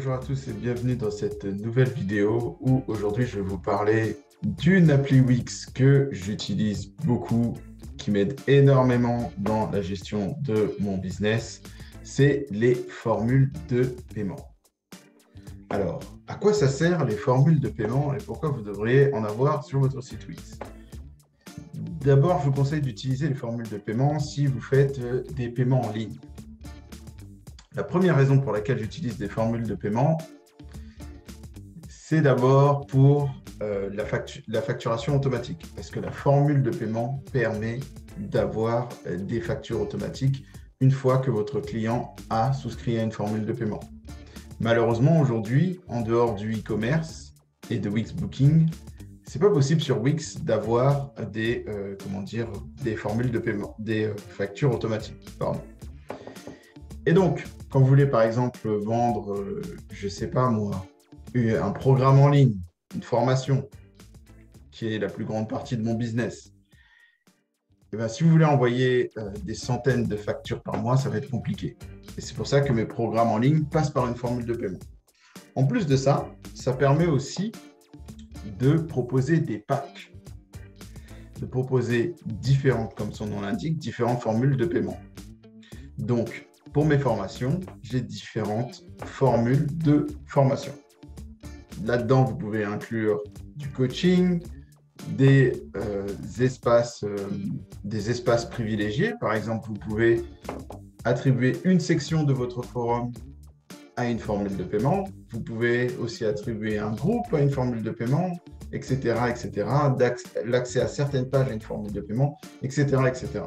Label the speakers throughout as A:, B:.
A: Bonjour à tous et bienvenue dans cette nouvelle vidéo où aujourd'hui je vais vous parler d'une appli Wix que j'utilise beaucoup, qui m'aide énormément dans la gestion de mon business. C'est les formules de paiement. Alors, à quoi ça sert les formules de paiement et pourquoi vous devriez en avoir sur votre site Wix? D'abord, je vous conseille d'utiliser les formules de paiement si vous faites des paiements en ligne. La première raison pour laquelle j'utilise des formules de paiement, c'est d'abord pour la facturation automatique, parce que la formule de paiement permet d'avoir des factures automatiques une fois que votre client a souscrit à une formule de paiement. Malheureusement, aujourd'hui, en dehors du e-commerce et de Wix Booking, c'est pas possible sur Wix d'avoir des formules de paiement, des factures automatiques. Pardon. Et donc, quand vous voulez par exemple vendre, je ne sais pas moi, un programme en ligne, une formation, qui est la plus grande partie de mon business, et bien, si vous voulez envoyer des centaines de factures par mois, ça va être compliqué. Et c'est pour ça que mes programmes en ligne passent par une formule de paiement. En plus de ça, ça permet aussi de proposer des packs, de proposer différentes, comme son nom l'indique, différentes formules de paiement. Donc, pour mes formations, j'ai différentes formules de formation. Là-dedans, vous pouvez inclure du coaching, des espaces privilégiés. Par exemple, vous pouvez attribuer une section de votre forum à une formule de paiement. Vous pouvez aussi attribuer un groupe à une formule de paiement, etc., etc. L'accès à certaines pages à une formule de paiement, etc., etc.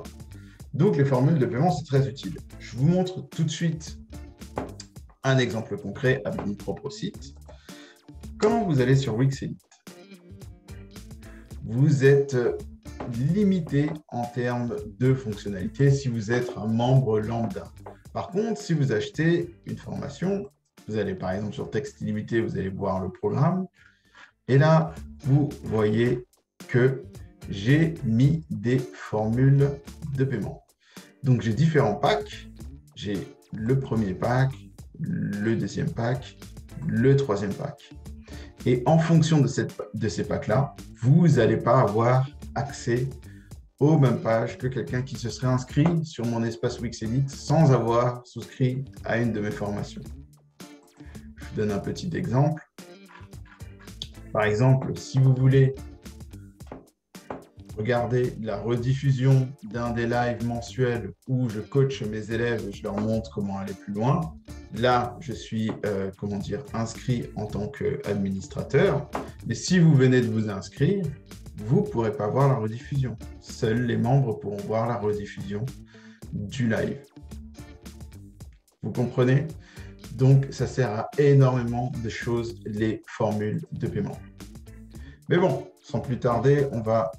A: Donc, les formules de paiement, c'est très utile. Je vous montre tout de suite un exemple concret avec mon propre site. Quand vous allez sur Wixelite, vous êtes limité en termes de fonctionnalités si vous êtes un membre lambda. Par contre, si vous achetez une formation, vous allez par exemple sur Texte Illimité, vous allez voir le programme. Et là, vous voyez que j'ai mis des formules de paiement. Donc, j'ai différents packs. J'ai le premier pack, le deuxième pack, le troisième pack. Et en fonction de ces packs-là, vous n'allez pas avoir accès aux mêmes pages que quelqu'un qui se serait inscrit sur mon espace Wixelite sans avoir souscrit à une de mes formations. Je vous donne un petit exemple. Par exemple, si vous voulez regarder la rediffusion d'un des lives mensuels où je coach mes élèves et je leur montre comment aller plus loin. Là, je suis inscrit en tant qu'administrateur. Mais si vous venez de vous inscrire, vous ne pourrez pas voir la rediffusion. Seuls les membres pourront voir la rediffusion du live. Vous comprenez? Donc, ça sert à énormément de choses, les formules de paiement. Mais bon, sans plus tarder, on va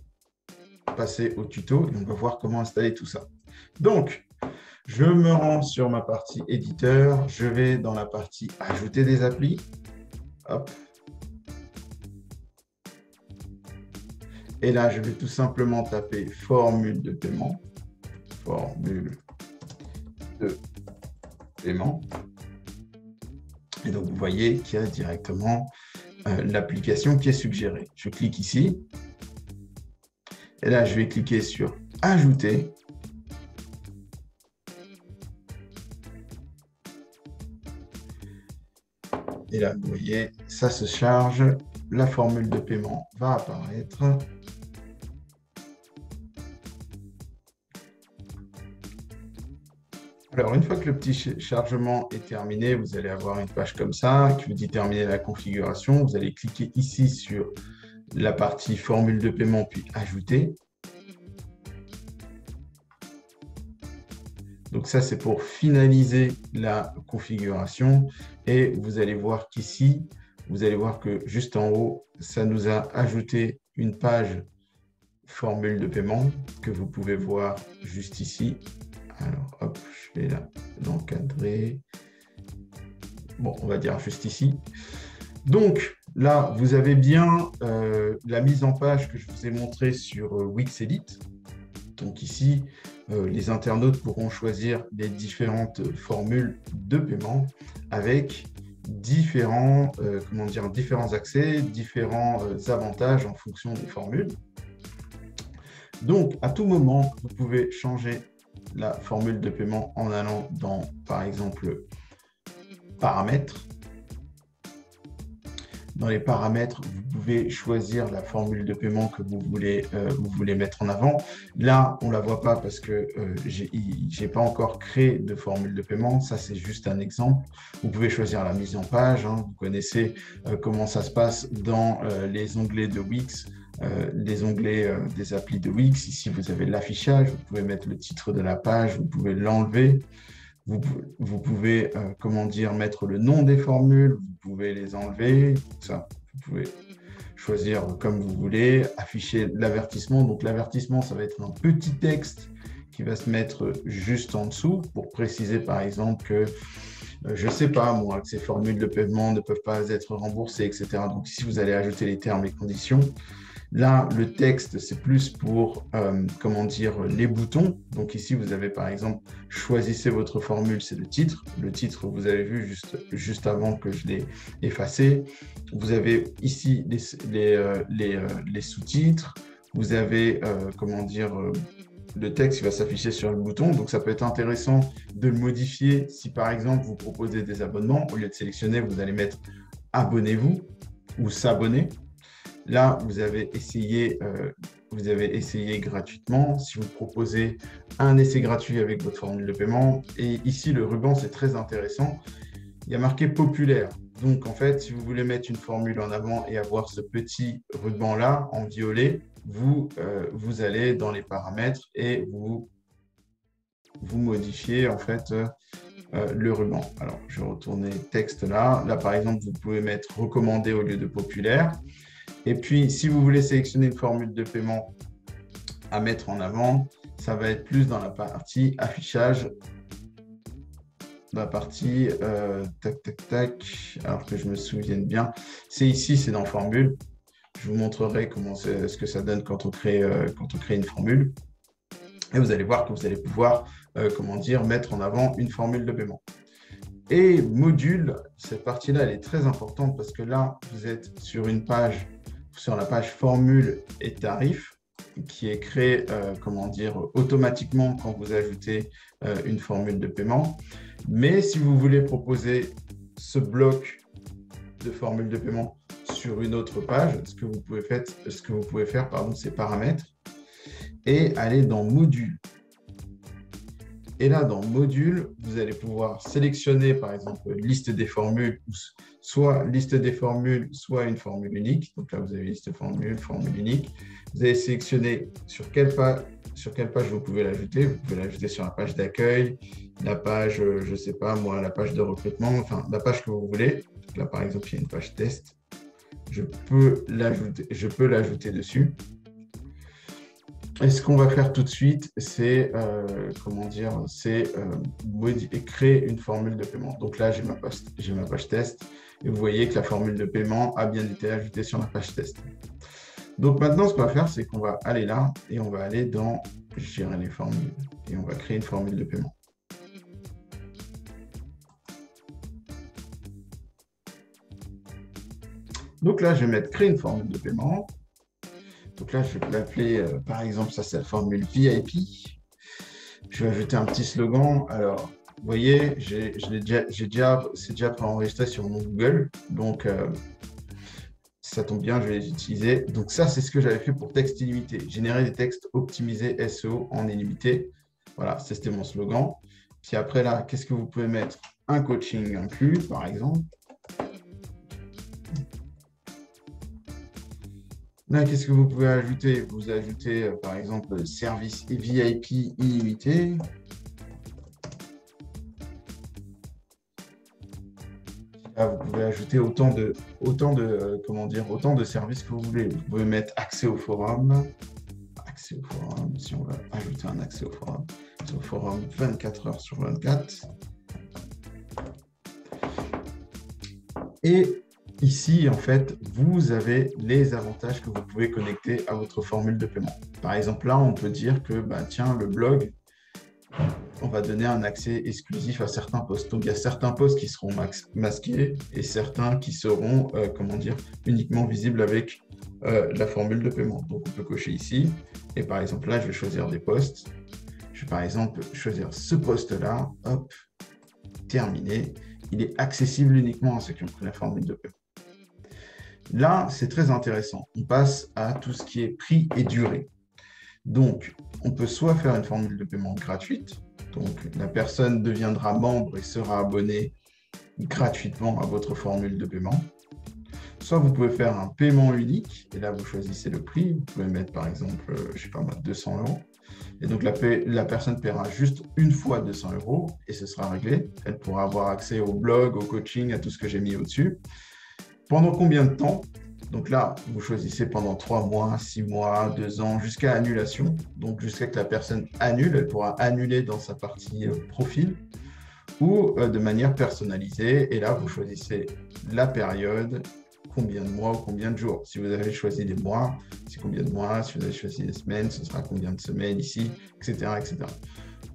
A: passer au tuto et on va voir comment installer tout ça. Donc, je me rends sur ma partie éditeur. Je vais dans la partie ajouter des applis. Hop. Et là, je vais tout simplement taper formule de paiement. Formule de paiement. Et donc, vous voyez qu'il y a directement l'application qui est suggérée. Je clique ici. Et là, je vais cliquer sur « Ajouter ». Et là, vous voyez, ça se charge. La formule de paiement va apparaître. Alors, une fois que le petit chargement est terminé, vous allez avoir une page comme ça qui vous dit « Terminer la configuration ». Vous allez cliquer ici sur la partie formule de paiement, puis ajouter. Donc ça, c'est pour finaliser la configuration. Et vous allez voir qu'ici, vous allez voir que juste en haut, ça nous a ajouté une page formule de paiement que vous pouvez voir juste ici. Alors, hop, je vais là l'encadrer. Bon, on va dire juste ici. Donc, là, vous avez bien la mise en page que je vous ai montrée sur Wixelite. Donc ici, les internautes pourront choisir les différentes formules de paiement avec différents accès, différents avantages en fonction des formules. Donc, à tout moment, vous pouvez changer la formule de paiement en allant dans, par exemple, paramètres. Dans les paramètres, vous pouvez choisir la formule de paiement que vous voulez mettre en avant. Là, on ne la voit pas parce que je n'ai pas encore créé de formule de paiement. Ça, c'est juste un exemple. Vous pouvez choisir la mise en page. Hein. Vous connaissez comment ça se passe dans les onglets de Wix, les onglets des applis de Wix. Ici, vous avez l'affichage. Vous pouvez mettre le titre de la page. Vous pouvez l'enlever. Vous pouvez, mettre le nom des formules, vous pouvez les enlever, ça, vous pouvez choisir comme vous voulez, afficher l'avertissement. Donc, l'avertissement, ça va être un petit texte qui va se mettre juste en dessous pour préciser, par exemple, que, je ne sais pas, moi, que ces formules de paiement ne peuvent pas être remboursées, etc. Donc, ici, vous allez ajouter les termes et conditions. Là, le texte, c'est plus pour, les boutons. Donc ici, vous avez par exemple, choisissez votre formule, c'est le titre. Le titre, vous avez vu juste avant que je l'ai effacé. Vous avez ici les sous-titres. Vous avez, le texte qui va s'afficher sur le bouton. Donc, ça peut être intéressant de le modifier si, par exemple, vous proposez des abonnements. Au lieu de sélectionner, vous allez mettre « Abonnez-vous » ou « S'abonner ». Là, vous avez essayé gratuitement. Si vous proposez un essai gratuit avec votre formule de paiement, et ici, le ruban, c'est très intéressant. Il y a marqué « Populaire ». Donc, en fait, si vous voulez mettre une formule en avant et avoir ce petit ruban-là en violet, vous allez dans les paramètres et vous modifiez, en fait, le ruban. Alors, je vais retourner texte là. Là, par exemple, vous pouvez mettre « Recommandé » au lieu de « Populaire ». Et puis, si vous voulez sélectionner une formule de paiement à mettre en avant, ça va être plus dans la partie affichage, la partie alors que je me souvienne bien. C'est ici, c'est dans formule. Je vous montrerai ce que ça donne quand on crée une formule. Et vous allez voir que vous allez pouvoir, mettre en avant une formule de paiement. Et module, cette partie-là, elle est très importante parce que là, vous êtes sur une page, sur la page formule et tarifs qui est créée, automatiquement quand vous ajoutez une formule de paiement. Mais si vous voulez proposer ce bloc de formule de paiement sur une autre page, ce que vous pouvez faire, c'est paramètres et aller dans module. Et là, dans module, vous allez pouvoir sélectionner, par exemple, liste des formules, soit liste des formules, soit une formule unique. Donc là, vous avez liste formule, formule unique. Vous allez sélectionner sur quelle page vous pouvez l'ajouter. Vous pouvez l'ajouter sur la page d'accueil, la page, je ne sais pas moi, la page de recrutement, enfin, la page que vous voulez. Donc là, par exemple, il y a une page test. Je peux l'ajouter dessus. Et ce qu'on va faire tout de suite, c'est créer une formule de paiement. Donc là, j'ai ma page test et vous voyez que la formule de paiement a bien été ajoutée sur la page test. Donc maintenant, ce qu'on va faire, c'est qu'on va aller là et on va aller dans gérer les formules et on va créer une formule de paiement. Donc là, je vais mettre créer une formule de paiement. Donc là, je vais l'appeler, par exemple, ça c'est la formule VIP. Je vais ajouter un petit slogan. Alors, vous voyez, c'est déjà préenregistré sur mon Google. Donc, si ça tombe bien, je vais les utiliser. Donc ça, c'est ce que j'avais fait pour texte illimité. Générer des textes optimisés SEO en illimité. Voilà, c'était mon slogan. Puis après là, qu'est-ce que vous pouvez mettre? Un coaching inclus, par exemple. Là, qu'est-ce que vous pouvez ajouter? Vous ajoutez, par exemple, service VIP illimité. Là, vous pouvez ajouter autant de services que vous voulez. Vous pouvez mettre accès au forum. Accès au forum, si on va ajouter un accès au forum. Sur le forum 24 heures sur 24. Et ici, en fait, vous avez les avantages que vous pouvez connecter à votre formule de paiement. Par exemple, là, on peut dire que, tiens, le blog, on va donner un accès exclusif à certains posts. Donc, il y a certains posts qui seront masqués et certains qui seront, uniquement visibles avec la formule de paiement. Donc, on peut cocher ici. Et par exemple, là, je vais choisir des posts. Je vais par exemple choisir ce post-là. Hop, terminé. Il est accessible uniquement à ceux qui ont pris la formule de paiement. Là, c'est très intéressant. On passe à tout ce qui est prix et durée. Donc, on peut soit faire une formule de paiement gratuite. Donc, la personne deviendra membre et sera abonnée gratuitement à votre formule de paiement. Soit vous pouvez faire un paiement unique. Et là, vous choisissez le prix. Vous pouvez mettre, par exemple, je ne sais pas moi, 200 €. Et donc, la personne paiera juste une fois 200 € et ce sera réglé. Elle pourra avoir accès au blog, au coaching, à tout ce que j'ai mis au-dessus. Pendant combien de temps? Donc là, vous choisissez pendant 3 mois, 6 mois, 2 ans, jusqu'à annulation. Donc, jusqu'à que la personne annule, elle pourra annuler dans sa partie profil ou de manière personnalisée. Et là, vous choisissez la période, combien de mois ou combien de jours. Si vous avez choisi des mois, c'est combien de mois. Si vous avez choisi des semaines, ce sera combien de semaines ici, etc., etc.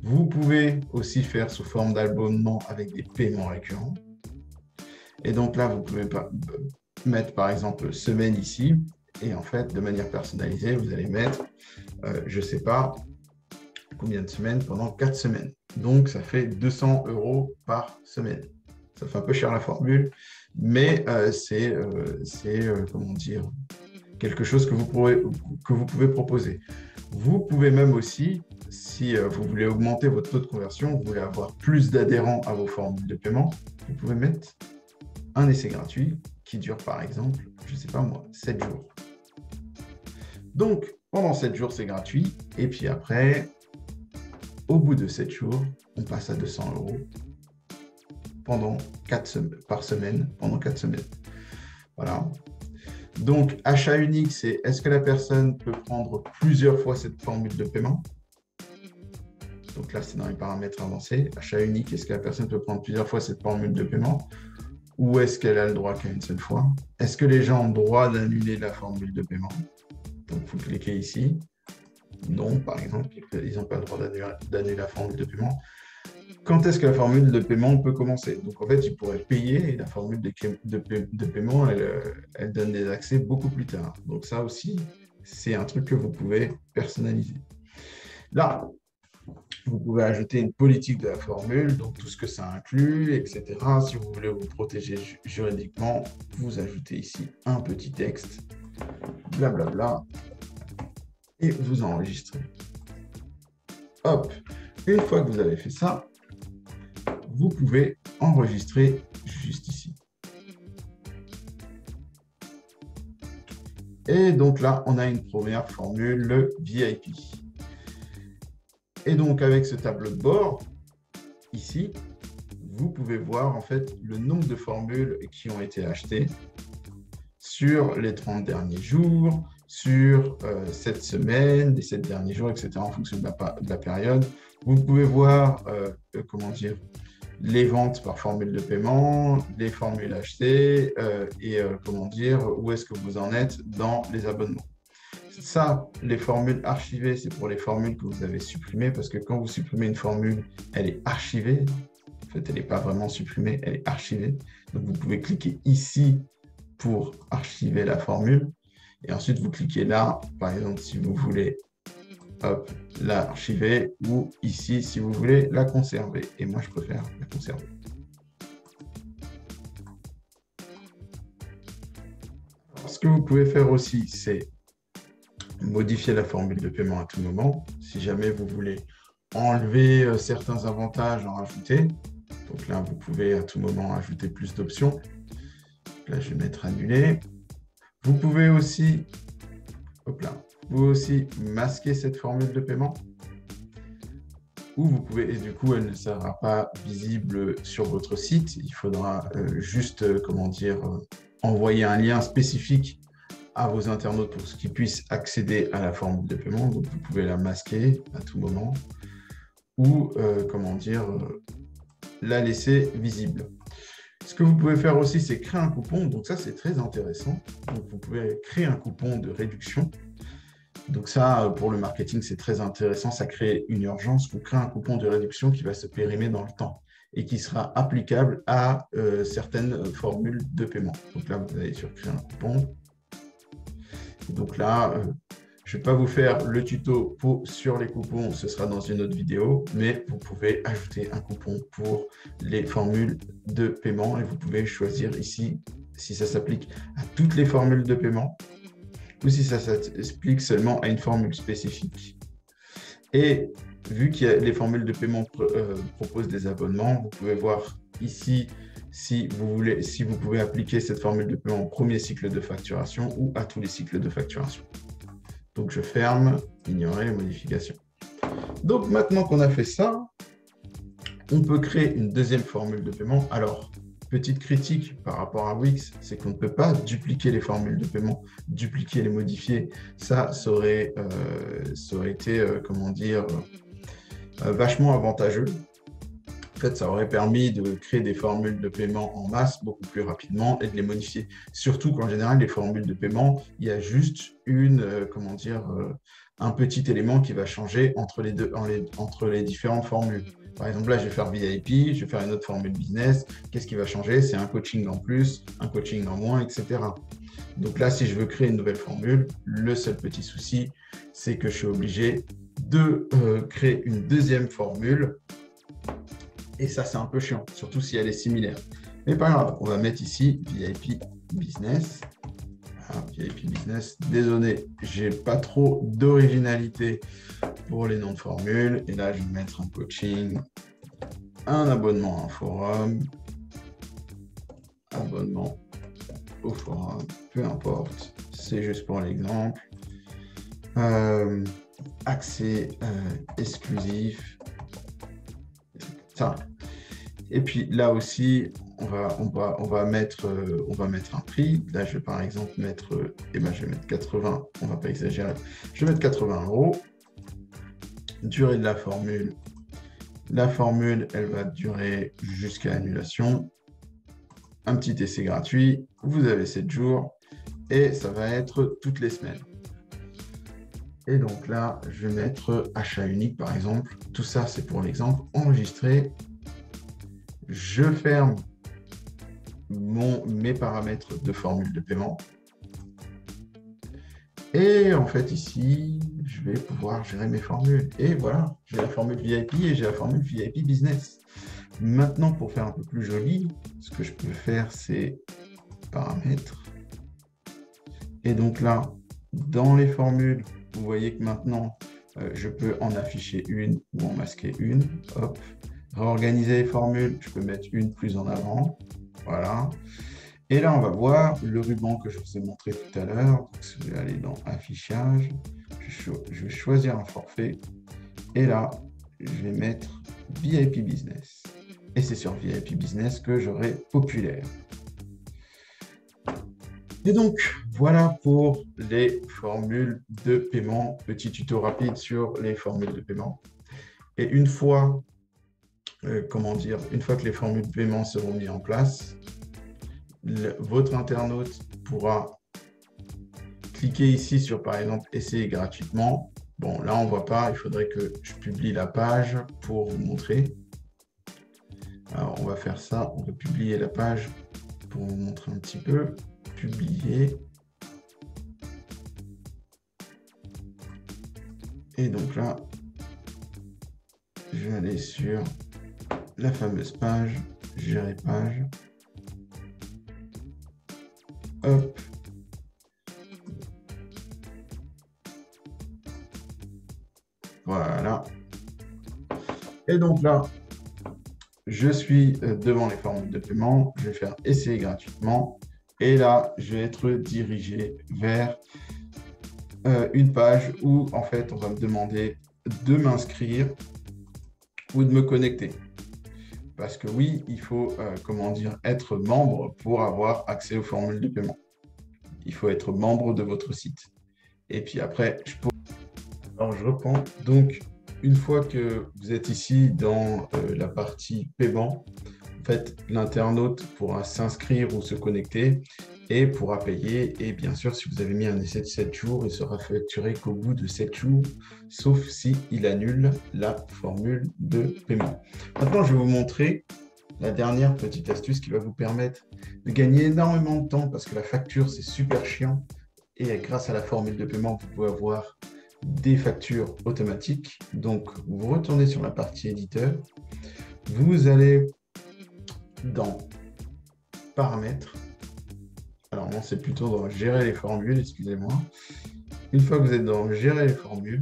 A: Vous pouvez aussi faire sous forme d'abonnement avec des paiements récurrents. Et donc là, vous pouvez mettre par exemple semaine ici. Et en fait, de manière personnalisée, vous allez mettre, je ne sais pas, combien de semaines pendant 4 semaines. Donc, ça fait 200 € par semaine. Ça fait un peu cher la formule, mais c'est quelque chose que vous pouvez proposer. Vous pouvez même aussi, si vous voulez augmenter votre taux de conversion, vous voulez avoir plus d'adhérents à vos formules de paiement, vous pouvez mettre un essai gratuit qui dure par exemple, je ne sais pas moi, 7 jours. Donc, pendant 7 jours, c'est gratuit. Et puis après, au bout de 7 jours, on passe à 200 € par semaine, pendant 4 semaines. Voilà. Donc, achat unique, c'est est-ce que la personne peut prendre plusieurs fois cette formule de paiement? Donc là, c'est dans les paramètres avancés. Achat unique, est-ce que la personne peut prendre plusieurs fois cette formule de paiement? Ou est-ce qu'elle a le droit qu'à une seule fois? Est-ce que les gens ont le droit d'annuler la formule de paiement? Donc, vous cliquez ici. Non, par exemple, ils n'ont pas le droit d'annuler la formule de paiement. Quand est-ce que la formule de paiement peut commencer? Donc, en fait, ils pourraient payer et la formule de paiement, elle donne des accès beaucoup plus tard. Donc, ça aussi, c'est un truc que vous pouvez personnaliser. Là, vous pouvez ajouter une politique de la formule, donc tout ce que ça inclut, etc. Si vous voulez vous protéger juridiquement, vous ajoutez ici un petit texte, blablabla, et vous enregistrez. Hop, une fois que vous avez fait ça, vous pouvez enregistrer juste ici. Et donc là, on a une première formule VIP. Et donc, avec ce tableau de bord, ici, vous pouvez voir en fait le nombre de formules qui ont été achetées sur les 30 derniers jours, sur cette semaine, les 7 derniers jours, etc., en fonction de la période. Vous pouvez voir, les ventes par formule de paiement, les formules achetées où est-ce que vous en êtes dans les abonnements. Ça, les formules archivées, c'est pour les formules que vous avez supprimées, parce que quand vous supprimez une formule, elle est archivée. En fait, elle n'est pas vraiment supprimée, elle est archivée. Donc, vous pouvez cliquer ici pour archiver la formule. Et ensuite, vous cliquez là, par exemple, si vous voulez l'archiver, ou ici, si vous voulez la conserver. Et moi, je préfère la conserver. Ce que vous pouvez faire aussi, c'est modifier la formule de paiement à tout moment. Si jamais vous voulez enlever certains avantages, en rajouter. Donc là, vous pouvez à tout moment ajouter plus d'options. Là, je vais mettre annuler. Vous pouvez aussi, masquer cette formule de paiement. Ou vous pouvez, et du coup, elle ne sera pas visible sur votre site. Il faudra envoyer un lien spécifique à vos internautes pour qu'ils puissent accéder à la formule de paiement. Donc, vous pouvez la masquer à tout moment ou, la laisser visible. Ce que vous pouvez faire aussi, c'est créer un coupon. Donc, ça, c'est très intéressant. Donc, vous pouvez créer un coupon de réduction. Donc ça, pour le marketing, c'est très intéressant. Ça crée une urgence. Vous créez un coupon de réduction qui va se périmer dans le temps et qui sera applicable à certaines formules de paiement. Donc là, vous allez sur créer un coupon. Et donc là, je ne vais pas vous faire le tuto sur les coupons, ce sera dans une autre vidéo, mais vous pouvez ajouter un coupon pour les formules de paiement et vous pouvez choisir ici si ça s'applique à toutes les formules de paiement ou si ça s'applique seulement à une formule spécifique. Et vu que les formules de paiement proposent des abonnements, vous pouvez voir ici si vous pouvez appliquer cette formule de paiement au premier cycle de facturation ou à tous les cycles de facturation. Donc, je ferme, ignorer les modifications. Donc, maintenant qu'on a fait ça, on peut créer une deuxième formule de paiement. Alors, petite critique par rapport à Wix, c'est qu'on ne peut pas dupliquer les formules de paiement, dupliquer, les modifier. Ça aurait été, comment dire, vachement avantageux. En fait, ça aurait permis de créer des formules de paiement en masse beaucoup plus rapidement et de les modifier. Surtout qu'en général, les formules de paiement, il y a juste un petit élément qui va changer entre les différentes formules. Par exemple, là, je vais faire VIP, je vais faire une autre formule business. Qu'est-ce qui va changer? C'est un coaching en plus, un coaching en moins, etc. Donc là, si je veux créer une nouvelle formule, le seul petit souci, c'est que je suis obligé de créer une deuxième formule. Et ça, c'est un peu chiant, surtout si elle est similaire. Mais pas grave, on va mettre ici VIP Business. Voilà, VIP Business. Désolé, je n'ai pas trop d'originalité pour les noms de formules. Et là, je vais mettre un coaching, un abonnement à un forum, abonnement au forum, peu importe. C'est juste pour l'exemple. Accès exclusif. Ça. Et puis là aussi, on va mettre un prix. Là, je vais par exemple mettre, je vais mettre 80, on ne va pas exagérer. Je vais mettre 80 €. Durée de la formule. La formule, elle va durer jusqu'à annulation. Un petit essai gratuit. Vous avez 7 jours et ça va être toutes les semaines. Et donc là, je vais mettre achat unique, par exemple. Tout ça, c'est pour l'exemple. Enregistrer. Je ferme mes paramètres de formule de paiement. Et en fait, ici, je vais pouvoir gérer mes formules. Et voilà, j'ai la formule VIP et j'ai la formule VIP Business. Maintenant, pour faire un peu plus joli, ce que je peux faire, c'est paramètres. Et donc là, dans les formules, vous voyez que maintenant, je peux en afficher une ou en masquer une. Hop. Réorganiser les formules, je peux mettre une plus en avant. Voilà. Et là, on va voir le ruban que je vous ai montré tout à l'heure. Donc, je vais aller dans Affichage. Je vais choisir un forfait. Et là, je vais mettre VIP Business. Et c'est sur VIP Business que j'aurai Populaire. Et donc, voilà pour les formules de paiement. Petit tuto rapide sur les formules de paiement. Et une fois que les formules de paiement seront mises en place, votre internaute pourra cliquer ici sur, par exemple, essayer gratuitement. Bon, là, on ne voit pas. Il faudrait que je publie la page pour vous montrer. Alors, on va faire ça. On va publier la page pour vous montrer un petit peu. Publier. Et donc là, je vais aller sur la fameuse page, gérer page. Hop. Voilà. Et donc là, je suis devant les formules de paiement. Je vais faire essayer gratuitement. Et là, je vais être dirigé vers une page où, en fait, on va me demander de m'inscrire ou de me connecter. Parce que oui, il faut, être membre pour avoir accès aux formules de paiement. Il faut être membre de votre site. Et puis après, alors je reprends. Donc, une fois que vous êtes ici dans la partie paiement, en fait, l'internaute pourra s'inscrire ou se connecter et pourra payer. Et bien sûr, si vous avez mis un essai de 7 jours, il sera facturé qu'au bout de 7 jours, sauf s'il annule la formule de paiement. Maintenant, je vais vous montrer la dernière petite astuce qui va vous permettre de gagner énormément de temps parce que la facture, c'est super chiant. Et grâce à la formule de paiement, vous pouvez avoir des factures automatiques. Donc, vous retournez sur la partie éditeur. Vous allez dans Paramètres. Alors non, c'est plutôt dans Gérer les formules, excusez-moi. Une fois que vous êtes dans Gérer les formules,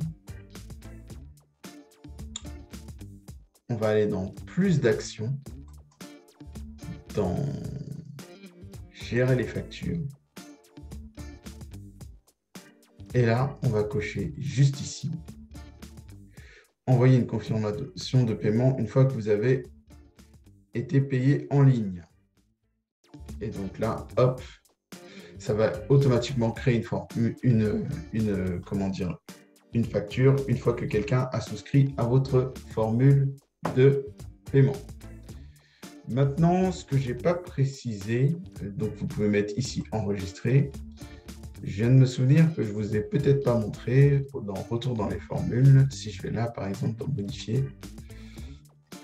A: on va aller dans Plus d'actions, dans Gérer les factures. Et là, on va cocher juste ici. Envoyer une confirmation de paiement une fois que vous avez été payé en ligne. Et donc là, hop, ça va automatiquement créer une facture une fois que quelqu'un a souscrit à votre formule de paiement. Maintenant, ce que je n'ai pas précisé, donc vous pouvez mettre ici enregistrer. Je viens de me souvenir que je ne vous ai peut-être pas montré dans Retour dans les formules. Si je vais là, par exemple, dans Modifier.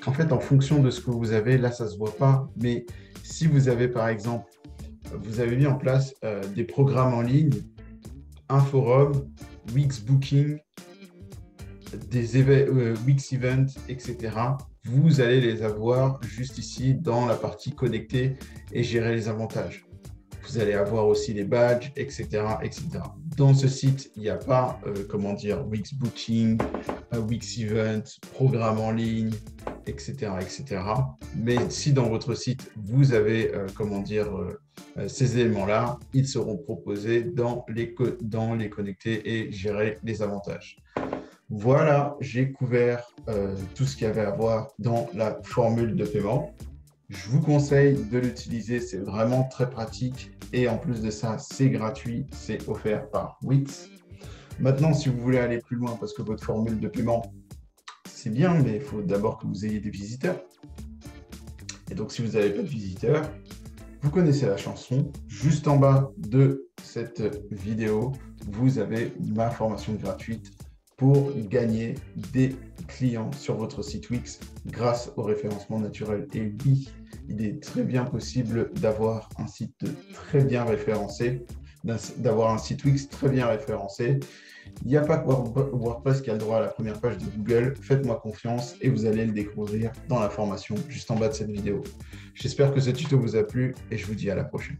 A: En fait, en fonction de ce que vous avez, là, ça ne se voit pas. Mais si vous avez, par exemple, vous avez mis en place des programmes en ligne, un forum, Wix Booking, des Wix Events, etc. Vous allez les avoir juste ici dans la partie connecter et gérer les avantages. Vous allez avoir aussi les badges, etc., etc. Dans ce site, il n'y a pas, Wix Booking, Wix Event, programme en ligne, etc., etc. Mais si dans votre site, vous avez, ces éléments-là, ils seront proposés dans les connecter et gérer les avantages. Voilà, j'ai couvert tout ce qu'il y avait à voir dans la formule de paiement. Je vous conseille de l'utiliser, c'est vraiment très pratique. Et en plus de ça, c'est gratuit, c'est offert par Wix. Maintenant, si vous voulez aller plus loin, parce que votre formule de paiement, c'est bien, mais il faut d'abord que vous ayez des visiteurs. Et donc, si vous n'avez pas de visiteurs, vous connaissez la chanson. Juste en bas de cette vidéo, vous avez ma formation gratuite pour gagner des clients sur votre site Wix grâce au référencement naturel. Et oui, il est très bien possible d'avoir un site très bien référencé, d'avoir un site Wix très bien référencé. Il n'y a pas que WordPress qui a le droit à la première page de Google. Faites-moi confiance et vous allez le découvrir dans la formation juste en bas de cette vidéo. J'espère que ce tuto vous a plu et je vous dis à la prochaine.